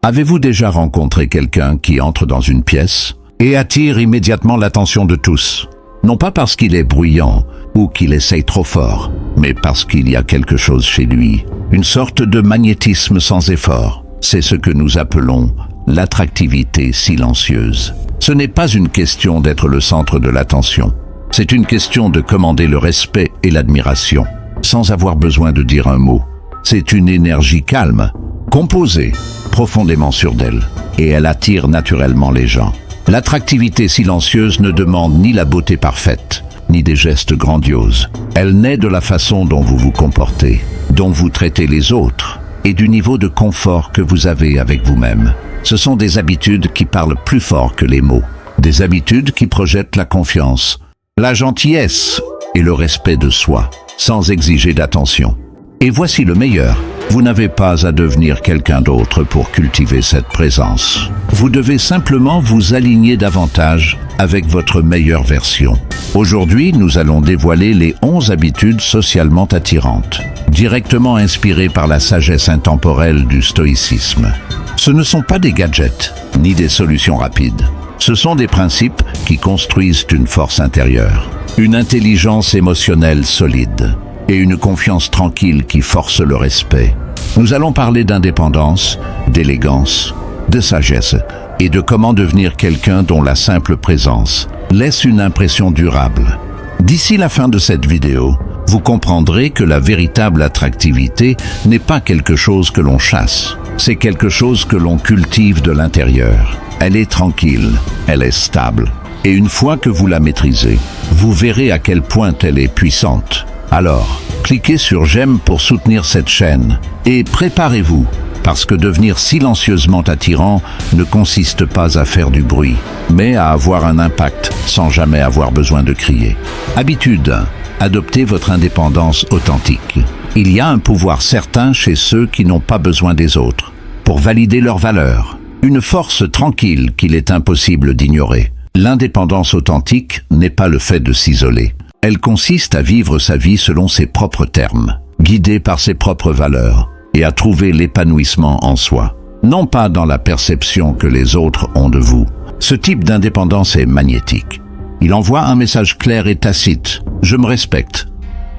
Avez-vous déjà rencontré quelqu'un qui entre dans une pièce et attire immédiatement l'attention de tous? Non pas parce qu'il est bruyant ou qu'il essaye trop fort, mais parce qu'il y a quelque chose chez lui, une sorte de magnétisme sans effort. C'est ce que nous appelons l'attractivité silencieuse. Ce n'est pas une question d'être le centre de l'attention. C'est une question de commander le respect et l'admiration, sans avoir besoin de dire un mot. C'est une énergie calme, composée, profondément sûre d'elle, et elle attire naturellement les gens. L'attractivité silencieuse ne demande ni la beauté parfaite, ni des gestes grandioses. Elle naît de la façon dont vous vous comportez, dont vous traitez les autres, et du niveau de confort que vous avez avec vous-même. Ce sont des habitudes qui parlent plus fort que les mots, des habitudes qui projettent la confiance, la gentillesse et le respect de soi, sans exiger d'attention. Et voici le meilleur. Vous n'avez pas à devenir quelqu'un d'autre pour cultiver cette présence. Vous devez simplement vous aligner davantage avec votre meilleure version. Aujourd'hui, nous allons dévoiler les 11 habitudes socialement attirantes, directement inspirées par la sagesse intemporelle du stoïcisme. Ce ne sont pas des gadgets, ni des solutions rapides. Ce sont des principes qui construisent une force intérieure, une intelligence émotionnelle solide et une confiance tranquille qui force le respect. Nous allons parler d'indépendance, d'élégance, de sagesse et de comment devenir quelqu'un dont la simple présence laisse une impression durable. D'ici la fin de cette vidéo, vous comprendrez que la véritable attractivité n'est pas quelque chose que l'on chasse, c'est quelque chose que l'on cultive de l'intérieur. Elle est tranquille, elle est stable, et une fois que vous la maîtrisez, vous verrez à quel point elle est puissante. Alors, cliquez sur j'aime pour soutenir cette chaîne et préparez-vous, parce que devenir silencieusement attirant ne consiste pas à faire du bruit, mais à avoir un impact sans jamais avoir besoin de crier. Habitude 1. Adoptez votre indépendance authentique. Il y a un pouvoir certain chez ceux qui n'ont pas besoin des autres pour valider leurs valeurs. Une force tranquille qu'il est impossible d'ignorer. L'indépendance authentique n'est pas le fait de s'isoler. Elle consiste à vivre sa vie selon ses propres termes, guidée par ses propres valeurs, et à trouver l'épanouissement en soi, non pas dans la perception que les autres ont de vous. Ce type d'indépendance est magnétique. Il envoie un message clair et tacite. Je me respecte,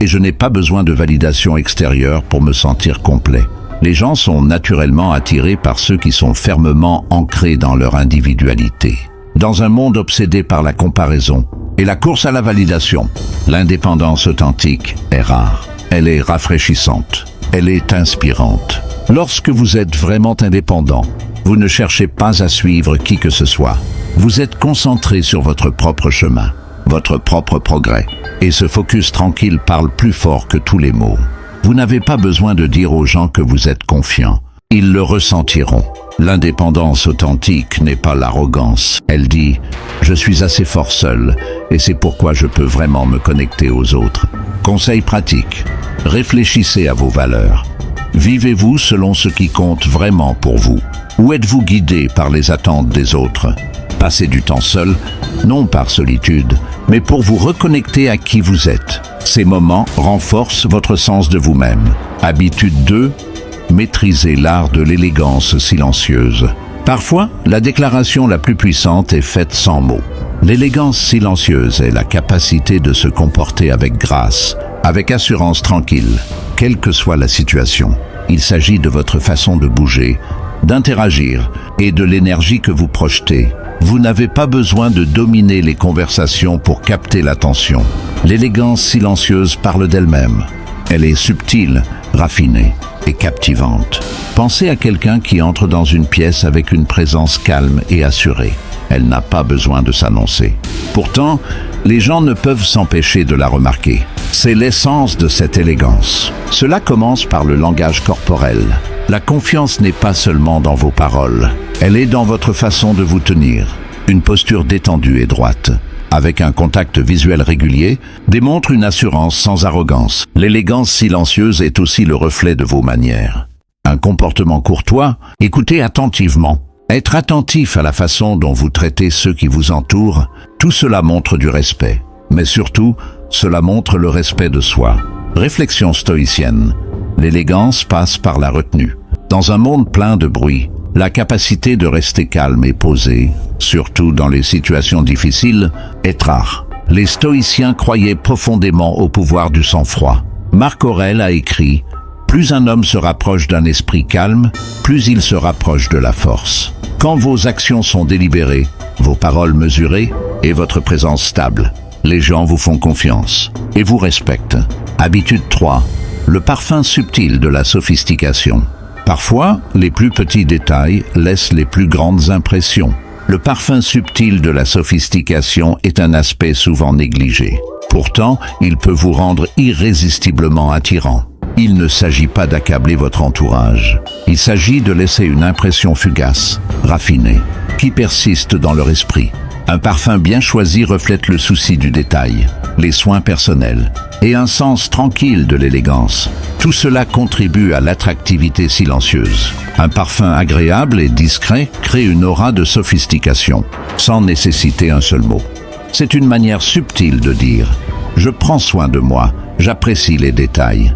et je n'ai pas besoin de validation extérieure pour me sentir complet. Les gens sont naturellement attirés par ceux qui sont fermement ancrés dans leur individualité. Dans un monde obsédé par la comparaison et la course à la validation, l'indépendance authentique est rare. Elle est rafraîchissante. Elle est inspirante. Lorsque vous êtes vraiment indépendant, vous ne cherchez pas à suivre qui que ce soit. Vous êtes concentré sur votre propre chemin, votre propre progrès. Et ce focus tranquille parle plus fort que tous les mots. Vous n'avez pas besoin de dire aux gens que vous êtes confiant. Ils le ressentiront. L'indépendance authentique n'est pas l'arrogance. Elle dit « Je suis assez fort seul et c'est pourquoi je peux vraiment me connecter aux autres ». Conseil pratique. Réfléchissez à vos valeurs. Vivez-vous selon ce qui compte vraiment pour vous? Ou êtes-vous guidé par les attentes des autres? Passez du temps seul, non par solitude, mais pour vous reconnecter à qui vous êtes. Ces moments renforcent votre sens de vous-même. Habitude 2. Maîtrisez l'art de l'élégance silencieuse. Parfois, la déclaration la plus puissante est faite sans mots. L'élégance silencieuse est la capacité de se comporter avec grâce, avec assurance tranquille, quelle que soit la situation. Il s'agit de votre façon de bouger, d'interagir et de l'énergie que vous projetez. Vous n'avez pas besoin de dominer les conversations pour capter l'attention. L'élégance silencieuse parle d'elle-même. Elle est subtile, raffinée et captivante. Pensez à quelqu'un qui entre dans une pièce avec une présence calme et assurée. Elle n'a pas besoin de s'annoncer. Pourtant, les gens ne peuvent s'empêcher de la remarquer. C'est l'essence de cette élégance. Cela commence par le langage corporel. La confiance n'est pas seulement dans vos paroles, elle est dans votre façon de vous tenir. Une posture détendue et droite, avec un contact visuel régulier, démontre une assurance sans arrogance. L'élégance silencieuse est aussi le reflet de vos manières. Un comportement courtois, écoutez attentivement. Être attentif à la façon dont vous traitez ceux qui vous entourent, tout cela montre du respect. Mais surtout, cela montre le respect de soi. Réflexion stoïcienne. L'élégance passe par la retenue. Dans un monde plein de bruit, La capacité de rester calme et posé, surtout dans les situations difficiles, est rare. Les stoïciens croyaient profondément au pouvoir du sang-froid. Marc Aurèle a écrit « Plus un homme se rapproche d'un esprit calme, plus il se rapproche de la force. Quand vos actions sont délibérées, vos paroles mesurées et votre présence stable, les gens vous font confiance et vous respectent. » Habitude 3. Le parfum subtil de la sophistication. Parfois, les plus petits détails laissent les plus grandes impressions. Le parfum subtil de la sophistication est un aspect souvent négligé. Pourtant, il peut vous rendre irrésistiblement attirant. Il ne s'agit pas d'accabler votre entourage. Il s'agit de laisser une impression fugace, raffinée, qui persiste dans leur esprit. Un parfum bien choisi reflète le souci du détail, les soins personnels et un sens tranquille de l'élégance. Tout cela contribue à l'attractivité silencieuse. Un parfum agréable et discret crée une aura de sophistication, sans nécessiter un seul mot. C'est une manière subtile de dire « Je prends soin de moi, j'apprécie les détails ».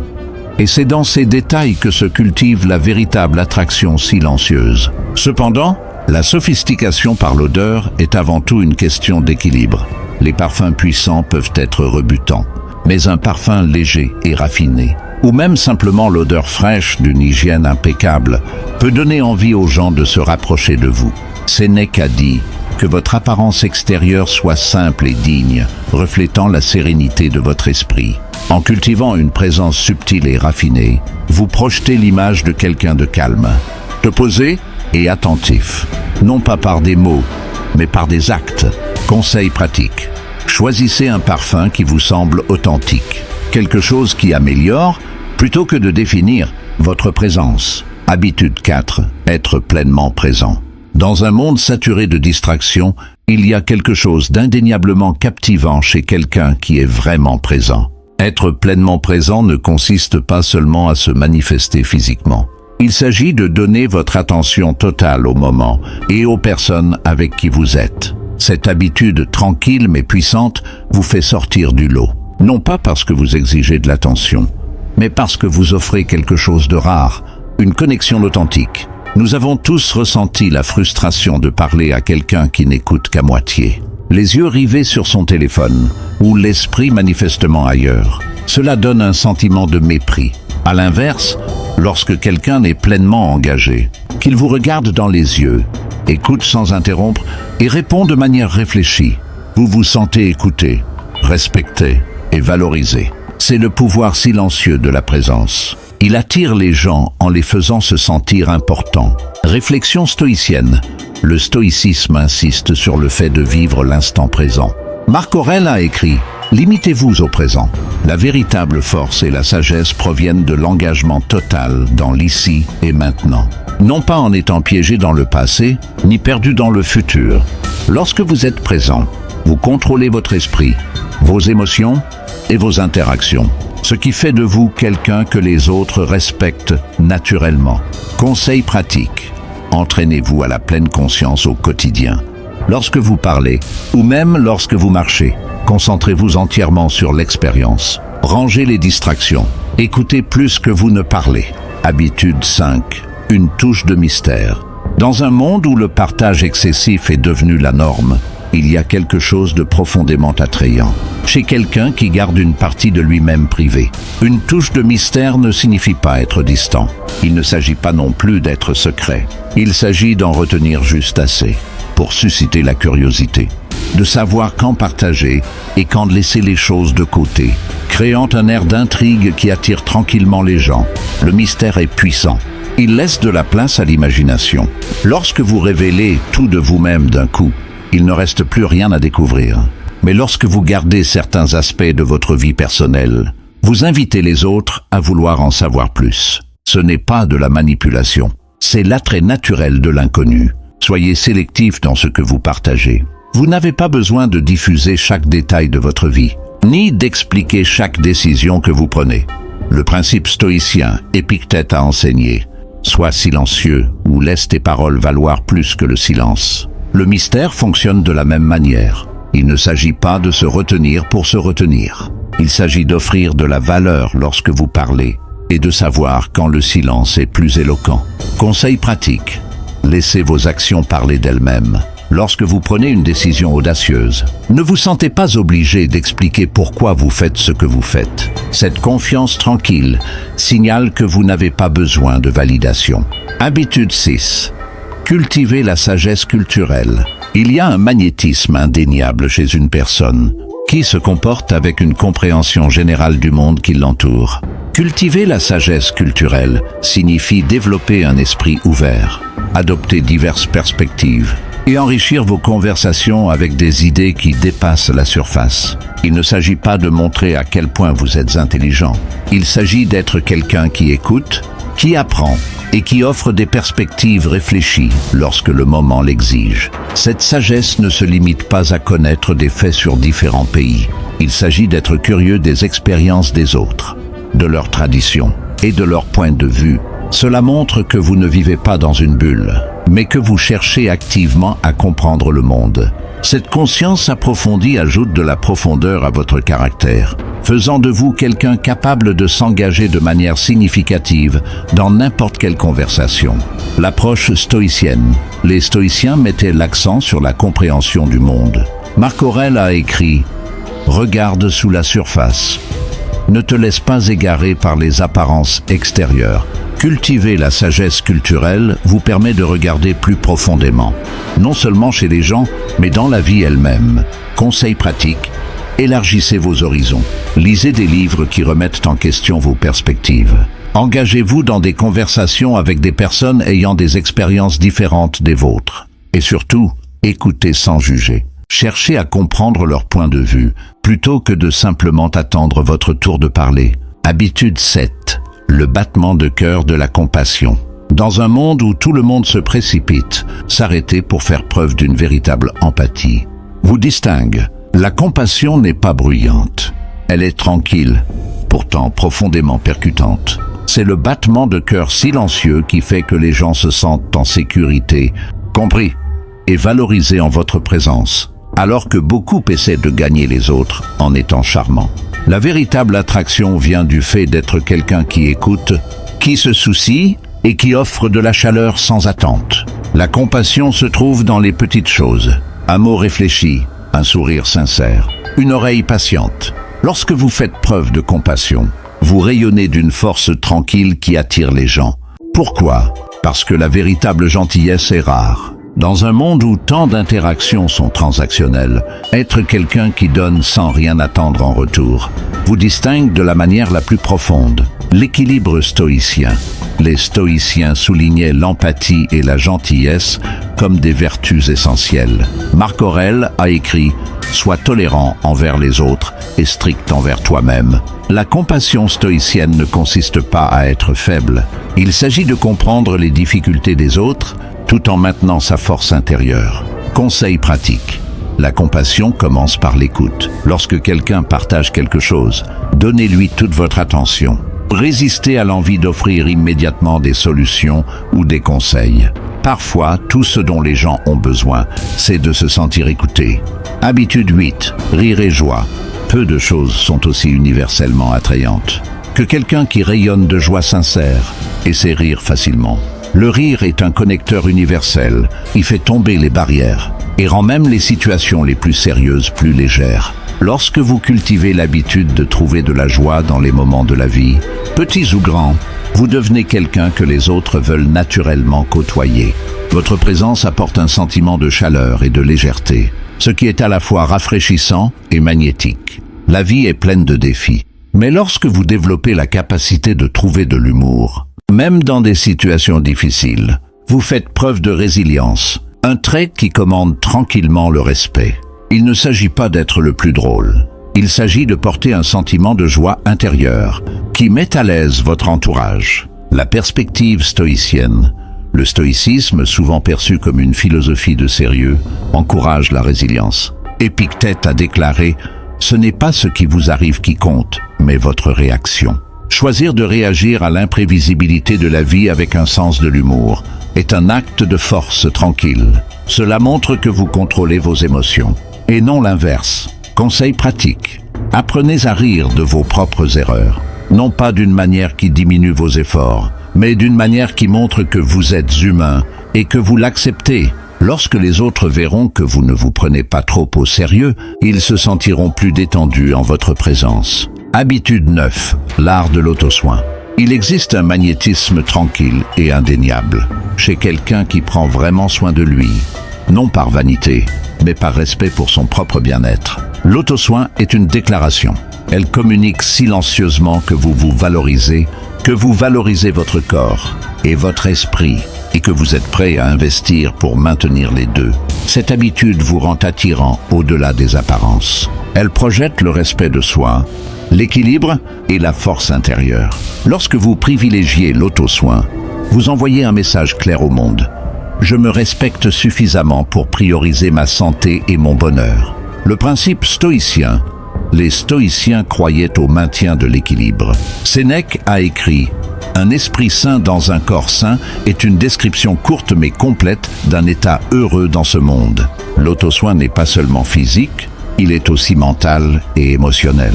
Et c'est dans ces détails que se cultive la véritable attraction silencieuse. Cependant, la sophistication par l'odeur est avant tout une question d'équilibre. Les parfums puissants peuvent être rebutants, mais un parfum léger et raffiné, ou même simplement l'odeur fraîche d'une hygiène impeccable, peut donner envie aux gens de se rapprocher de vous. Sénèque a dit que votre apparence extérieure soit simple et digne, reflétant la sérénité de votre esprit. En cultivant une présence subtile et raffinée, vous projetez l'image de quelqu'un de calme, de posé et attentif, non pas par des mots, mais par des actes. Conseil pratique. Choisissez un parfum qui vous semble authentique, quelque chose qui améliore, plutôt que de définir, votre présence. Habitude 4. Être pleinement présent. Dans un monde saturé de distractions, il y a quelque chose d'indéniablement captivant chez quelqu'un qui est vraiment présent. Être pleinement présent ne consiste pas seulement à se manifester physiquement. Il s'agit de donner votre attention totale au moment et aux personnes avec qui vous êtes. Cette habitude tranquille mais puissante vous fait sortir du lot. Non pas parce que vous exigez de l'attention, mais parce que vous offrez quelque chose de rare, une connexion authentique. Nous avons tous ressenti la frustration de parler à quelqu'un qui n'écoute qu'à moitié. Les yeux rivés sur son téléphone, ou l'esprit manifestement ailleurs. Cela donne un sentiment de mépris. À l'inverse, lorsque quelqu'un est pleinement engagé, qu'il vous regarde dans les yeux, écoute sans interrompre et répond de manière réfléchie, vous vous sentez écouté, respecté et valorisé. C'est le pouvoir silencieux de la présence. Il attire les gens en les faisant se sentir importants. Réflexion stoïcienne. Le stoïcisme insiste sur le fait de vivre l'instant présent. Marc Aurèle a écrit « Limitez-vous au présent ». La véritable force et la sagesse proviennent de l'engagement total dans l'ici et maintenant. Non pas en étant piégé dans le passé, ni perdu dans le futur. Lorsque vous êtes présent, vous contrôlez votre esprit, vos émotions et vos interactions. Ce qui fait de vous quelqu'un que les autres respectent naturellement. Conseil pratique. Entraînez-vous à la pleine conscience au quotidien. Lorsque vous parlez, ou même lorsque vous marchez, concentrez-vous entièrement sur l'expérience. Rangez les distractions. Écoutez plus que vous ne parlez. Habitude 5. Une touche de mystère. Dans un monde où le partage excessif est devenu la norme, il y a quelque chose de profondément attrayant chez quelqu'un qui garde une partie de lui-même privée. Une touche de mystère ne signifie pas être distant. Il ne s'agit pas non plus d'être secret. Il s'agit d'en retenir juste assez pour susciter la curiosité, de savoir quand partager et quand laisser les choses de côté, créant un air d'intrigue qui attire tranquillement les gens. Le mystère est puissant. Il laisse de la place à l'imagination. Lorsque vous révélez tout de vous-même d'un coup, il ne reste plus rien à découvrir. Mais lorsque vous gardez certains aspects de votre vie personnelle, vous invitez les autres à vouloir en savoir plus. Ce n'est pas de la manipulation, c'est l'attrait naturel de l'inconnu. Soyez sélectif dans ce que vous partagez. Vous n'avez pas besoin de diffuser chaque détail de votre vie, ni d'expliquer chaque décision que vous prenez. Le principe stoïcien, Épictète a enseigné, sois silencieux ou laisse tes paroles valoir plus que le silence. Le mystère fonctionne de la même manière. Il ne s'agit pas de se retenir pour se retenir. Il s'agit d'offrir de la valeur lorsque vous parlez et de savoir quand le silence est plus éloquent. Conseil pratique. Laissez vos actions parler d'elles-mêmes. Lorsque vous prenez une décision audacieuse, ne vous sentez pas obligé d'expliquer pourquoi vous faites ce que vous faites. Cette confiance tranquille signale que vous n'avez pas besoin de validation. Habitude 6. Cultivez la sagesse culturelle. Il y a un magnétisme indéniable chez une personne qui se comporte avec une compréhension générale du monde qui l'entoure. Cultiver la sagesse culturelle signifie développer un esprit ouvert, adopter diverses perspectives et enrichir vos conversations avec des idées qui dépassent la surface. Il ne s'agit pas de montrer à quel point vous êtes intelligent. Il s'agit d'être quelqu'un qui écoute, qui apprend et qui offre des perspectives réfléchies lorsque le moment l'exige. Cette sagesse ne se limite pas à connaître des faits sur différents pays. Il s'agit d'être curieux des expériences des autres, de leurs traditions et de leur point de vue. Cela montre que vous ne vivez pas dans une bulle, mais que vous cherchez activement à comprendre le monde. Cette conscience approfondie ajoute de la profondeur à votre caractère, faisant de vous quelqu'un capable de s'engager de manière significative dans n'importe quelle conversation. L'approche stoïcienne. Les stoïciens mettaient l'accent sur la compréhension du monde. Marc Aurèle a écrit « Regarde sous la surface. Ne te laisse pas égarer par les apparences extérieures. » Cultiver la sagesse culturelle vous permet de regarder plus profondément, non seulement chez les gens, mais dans la vie elle-même. Conseils pratiques, élargissez vos horizons. Lisez des livres qui remettent en question vos perspectives. Engagez-vous dans des conversations avec des personnes ayant des expériences différentes des vôtres. Et surtout, écoutez sans juger. Cherchez à comprendre leur point de vue, plutôt que de simplement attendre votre tour de parler. Habitude 7. Le battement de cœur de la compassion. Dans un monde où tout le monde se précipite, s'arrêter pour faire preuve d'une véritable empathie vous distingue. La compassion n'est pas bruyante. Elle est tranquille, pourtant profondément percutante. C'est le battement de cœur silencieux qui fait que les gens se sentent en sécurité, compris et valorisés en votre présence, alors que beaucoup essaient de gagner les autres en étant charmants. La véritable attraction vient du fait d'être quelqu'un qui écoute, qui se soucie et qui offre de la chaleur sans attente. La compassion se trouve dans les petites choses. Un mot réfléchi, un sourire sincère, une oreille patiente. Lorsque vous faites preuve de compassion, vous rayonnez d'une force tranquille qui attire les gens. Pourquoi ? Parce que la véritable gentillesse est rare. Dans un monde où tant d'interactions sont transactionnelles, être quelqu'un qui donne sans rien attendre en retour vous distingue de la manière la plus profonde. L'équilibre stoïcien. Les stoïciens soulignaient l'empathie et la gentillesse comme des vertus essentielles. Marc Aurèle a écrit « Sois tolérant envers les autres et strict envers toi-même ». La compassion stoïcienne ne consiste pas à être faible. Il s'agit de comprendre les difficultés des autres tout en maintenant sa force intérieure. Conseil pratique. La compassion commence par l'écoute. Lorsque quelqu'un partage quelque chose, donnez-lui toute votre attention. Résistez à l'envie d'offrir immédiatement des solutions ou des conseils. Parfois, tout ce dont les gens ont besoin, c'est de se sentir écoutés. Habitude 8. Rire et joie. Peu de choses sont aussi universellement attrayantes que quelqu'un qui rayonne de joie sincère et sait rire facilement. Le rire est un connecteur universel. Il fait tomber les barrières et rend même les situations les plus sérieuses plus légères. Lorsque vous cultivez l'habitude de trouver de la joie dans les moments de la vie, petits ou grands, vous devenez quelqu'un que les autres veulent naturellement côtoyer. Votre présence apporte un sentiment de chaleur et de légèreté, ce qui est à la fois rafraîchissant et magnétique. La vie est pleine de défis, mais lorsque vous développez la capacité de trouver de l'humour, même dans des situations difficiles, vous faites preuve de résilience, un trait qui commande tranquillement le respect. Il ne s'agit pas d'être le plus drôle. Il s'agit de porter un sentiment de joie intérieure qui met à l'aise votre entourage. La perspective stoïcienne, le stoïcisme, souvent perçu comme une philosophie de sérieux, encourage la résilience. Épictète a déclaré « Ce n'est pas ce qui vous arrive qui compte, mais votre réaction ». Choisir de réagir à l'imprévisibilité de la vie avec un sens de l'humour est un acte de force tranquille. Cela montre que vous contrôlez vos émotions, et non l'inverse. Conseil pratique. Apprenez à rire de vos propres erreurs, non pas d'une manière qui diminue vos efforts, mais d'une manière qui montre que vous êtes humain et que vous l'acceptez. Lorsque les autres verront que vous ne vous prenez pas trop au sérieux, ils se sentiront plus détendus en votre présence. Habitude 9. L'art de l'auto-soin. Il existe un magnétisme tranquille et indéniable chez quelqu'un qui prend vraiment soin de lui, non par vanité, mais par respect pour son propre bien-être. L'auto-soin est une déclaration. Elle communique silencieusement que vous vous valorisez, que vous valorisez votre corps et votre esprit, et que vous êtes prêt à investir pour maintenir les deux. Cette habitude vous rend attirant au-delà des apparences. Elle projette le respect de soi, l'équilibre et la force intérieure. Lorsque vous privilégiez l'auto-soin, vous envoyez un message clair au monde. Je me respecte suffisamment pour prioriser ma santé et mon bonheur. Le principe stoïcien. Les stoïciens croyaient au maintien de l'équilibre. Sénèque a écrit « Un esprit sain dans un corps sain est une description courte mais complète d'un état heureux dans ce monde. » L'auto-soin n'est pas seulement physique, il est aussi mental et émotionnel.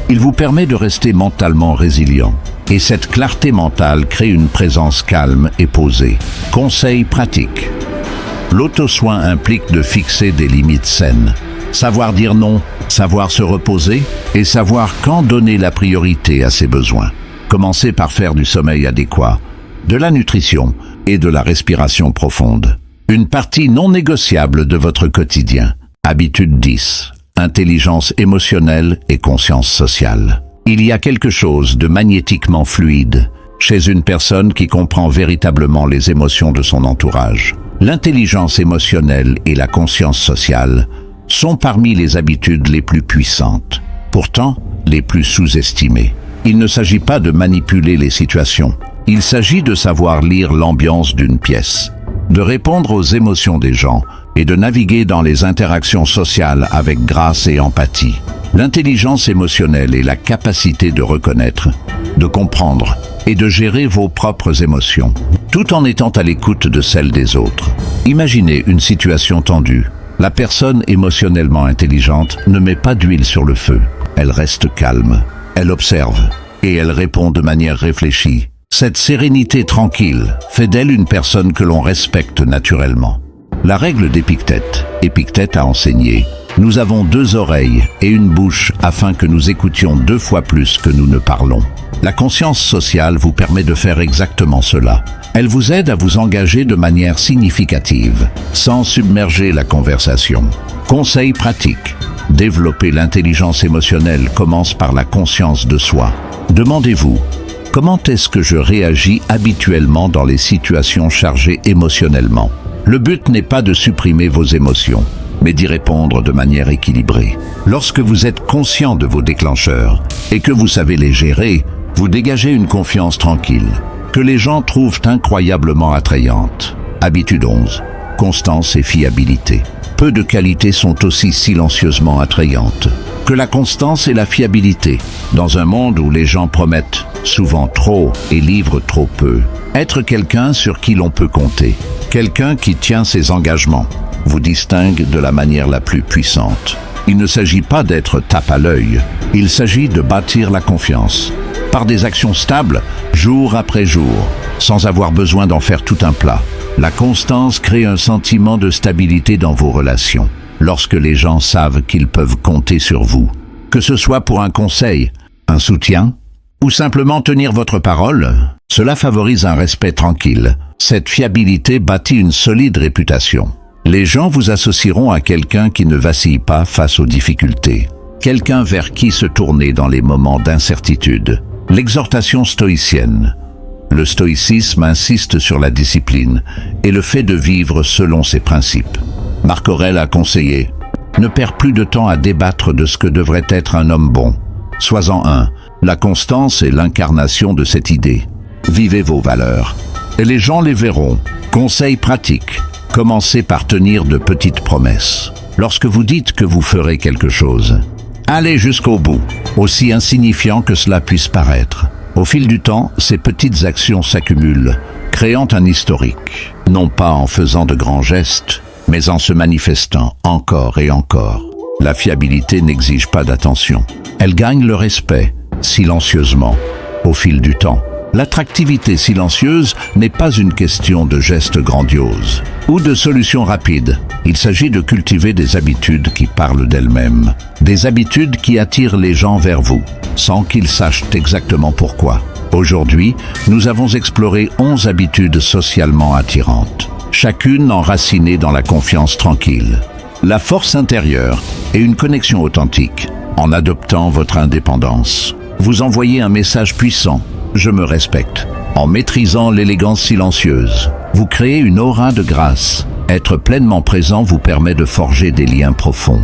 Il vous permet de rester mentalement résilient. Et cette clarté mentale crée une présence calme et posée. Conseil pratique. L'auto-soin implique de fixer des limites saines. Savoir dire non, savoir se reposer et savoir quand donner la priorité à ses besoins. Commencez par faire du sommeil adéquat, de la nutrition et de la respiration profonde. Une partie non négociable de votre quotidien. Habitude 10. Intelligence émotionnelle et conscience sociale. Il y a quelque chose de magnétiquement fluide chez une personne qui comprend véritablement les émotions de son entourage. L'intelligence émotionnelle et la conscience sociale sont parmi les habitudes les plus puissantes, pourtant les plus sous-estimées. Il ne s'agit pas de manipuler les situations, il s'agit de savoir lire l'ambiance d'une pièce, de répondre aux émotions des gens et de naviguer dans les interactions sociales avec grâce et empathie. L'intelligence émotionnelle est la capacité de reconnaître, de comprendre et de gérer vos propres émotions, tout en étant à l'écoute de celles des autres. Imaginez une situation tendue. La personne émotionnellement intelligente ne met pas d'huile sur le feu. Elle reste calme, elle observe et elle répond de manière réfléchie. Cette sérénité tranquille fait d'elle une personne que l'on respecte naturellement. La règle d'Épictète. Épictète a enseigné « Nous avons 2 oreilles et une bouche afin que nous écoutions 2 fois plus que nous ne parlons ». La conscience sociale vous permet de faire exactement cela. Elle vous aide à vous engager de manière significative, sans submerger la conversation. Conseil pratique. Développer l'intelligence émotionnelle commence par la conscience de soi. Demandez-vous, comment est-ce que je réagis habituellement dans les situations chargées émotionnellement ? Le but n'est pas de supprimer vos émotions, mais d'y répondre de manière équilibrée. Lorsque vous êtes conscient de vos déclencheurs et que vous savez les gérer, vous dégagez une confiance tranquille, que les gens trouvent incroyablement attrayante. Habitude 11. Constance et fiabilité. Peu de qualités sont aussi silencieusement attrayantes que la constance et la fiabilité, dans un monde où les gens promettent souvent trop et livrent trop peu. Être quelqu'un sur qui l'on peut compter, quelqu'un qui tient ses engagements, vous distingue de la manière la plus puissante. Il ne s'agit pas d'être tape à l'œil, il s'agit de bâtir la confiance, par des actions stables, jour après jour, sans avoir besoin d'en faire tout un plat. La constance crée un sentiment de stabilité dans vos relations, lorsque les gens savent qu'ils peuvent compter sur vous. Que ce soit pour un conseil, un soutien, ou simplement tenir votre parole, cela favorise un respect tranquille. Cette fiabilité bâtit une solide réputation. Les gens vous associeront à quelqu'un qui ne vacille pas face aux difficultés, quelqu'un vers qui se tourner dans les moments d'incertitude. L'exhortation stoïcienne. Le stoïcisme insiste sur la discipline et le fait de vivre selon ses principes. Marc Aurèle a conseillé « Ne perds plus de temps à débattre de ce que devrait être un homme bon. Sois-en un. La constance est l'incarnation de cette idée. Vivez vos valeurs. Et les gens les verront. Conseil pratique. Commencez par tenir de petites promesses. Lorsque vous dites que vous ferez quelque chose, allez jusqu'au bout, aussi insignifiant que cela puisse paraître. Au fil du temps, ces petites actions s'accumulent, créant un historique, non pas en faisant de grands gestes, mais en se manifestant encore et encore. La fiabilité n'exige pas d'attention. Elle gagne le respect, silencieusement, au fil du temps. L'attractivité silencieuse n'est pas une question de gestes grandioses ou de solutions rapides. Il s'agit de cultiver des habitudes qui parlent d'elles-mêmes, des habitudes qui attirent les gens vers vous, sans qu'ils sachent exactement pourquoi. Aujourd'hui, nous avons exploré 11 habitudes socialement attirantes, chacune enracinée dans la confiance tranquille, la force intérieure et une connexion authentique. En adoptant votre indépendance, vous envoyez un message puissant: je me respecte. En maîtrisant l'élégance silencieuse, vous créez une aura de grâce. Être pleinement présent vous permet de forger des liens profonds.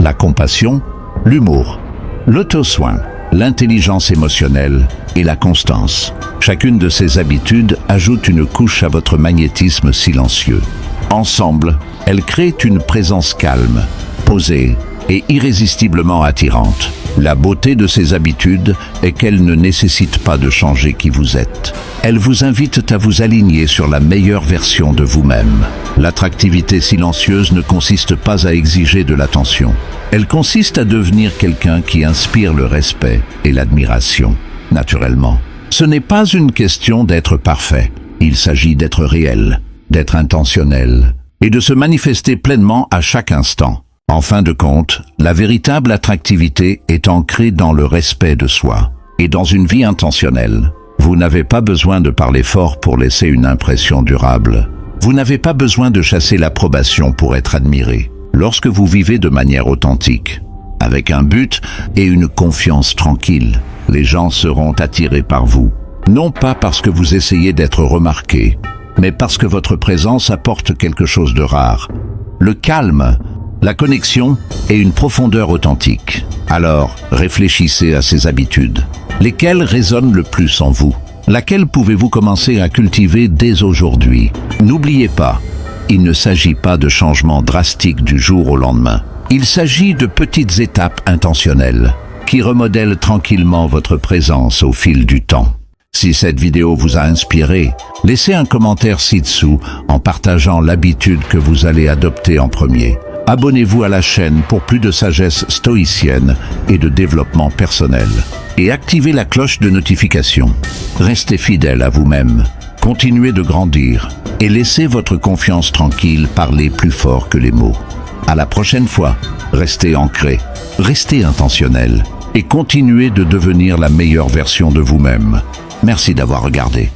La compassion, l'humour, l'auto-soin, l'intelligence émotionnelle et la constance. Chacune de ces habitudes ajoute une couche à votre magnétisme silencieux. Ensemble, elles créent une présence calme, posée et irrésistiblement attirante. La beauté de ces habitudes est qu'elles ne nécessitent pas de changer qui vous êtes. Elles vous invitent à vous aligner sur la meilleure version de vous-même. L'attractivité silencieuse ne consiste pas à exiger de l'attention. Elle consiste à devenir quelqu'un qui inspire le respect et l'admiration, naturellement. Ce n'est pas une question d'être parfait. Il s'agit d'être réel, d'être intentionnel et de se manifester pleinement à chaque instant. En fin de compte, la véritable attractivité est ancrée dans le respect de soi et dans une vie intentionnelle. Vous n'avez pas besoin de parler fort pour laisser une impression durable. Vous n'avez pas besoin de chasser l'approbation pour être admiré. Lorsque vous vivez de manière authentique, avec un but et une confiance tranquille, les gens seront attirés par vous. Non pas parce que vous essayez d'être remarqué, mais parce que votre présence apporte quelque chose de rare. Le calme, la connexion et une profondeur authentique. Alors, réfléchissez à ces habitudes. Lesquelles résonnent le plus en vous? Laquelle pouvez-vous commencer à cultiver dès aujourd'hui? N'oubliez pas, il ne s'agit pas de changements drastiques du jour au lendemain. Il s'agit de petites étapes intentionnelles qui remodèlent tranquillement votre présence au fil du temps. Si cette vidéo vous a inspiré, laissez un commentaire ci-dessous en partageant l'habitude que vous allez adopter en premier. Abonnez-vous à la chaîne pour plus de sagesse stoïcienne et de développement personnel. Et activez la cloche de notification. Restez fidèle à vous-même, continuez de grandir et laissez votre confiance tranquille parler plus fort que les mots. À la prochaine fois, restez ancré, restez intentionnel et continuez de devenir la meilleure version de vous-même. Merci d'avoir regardé.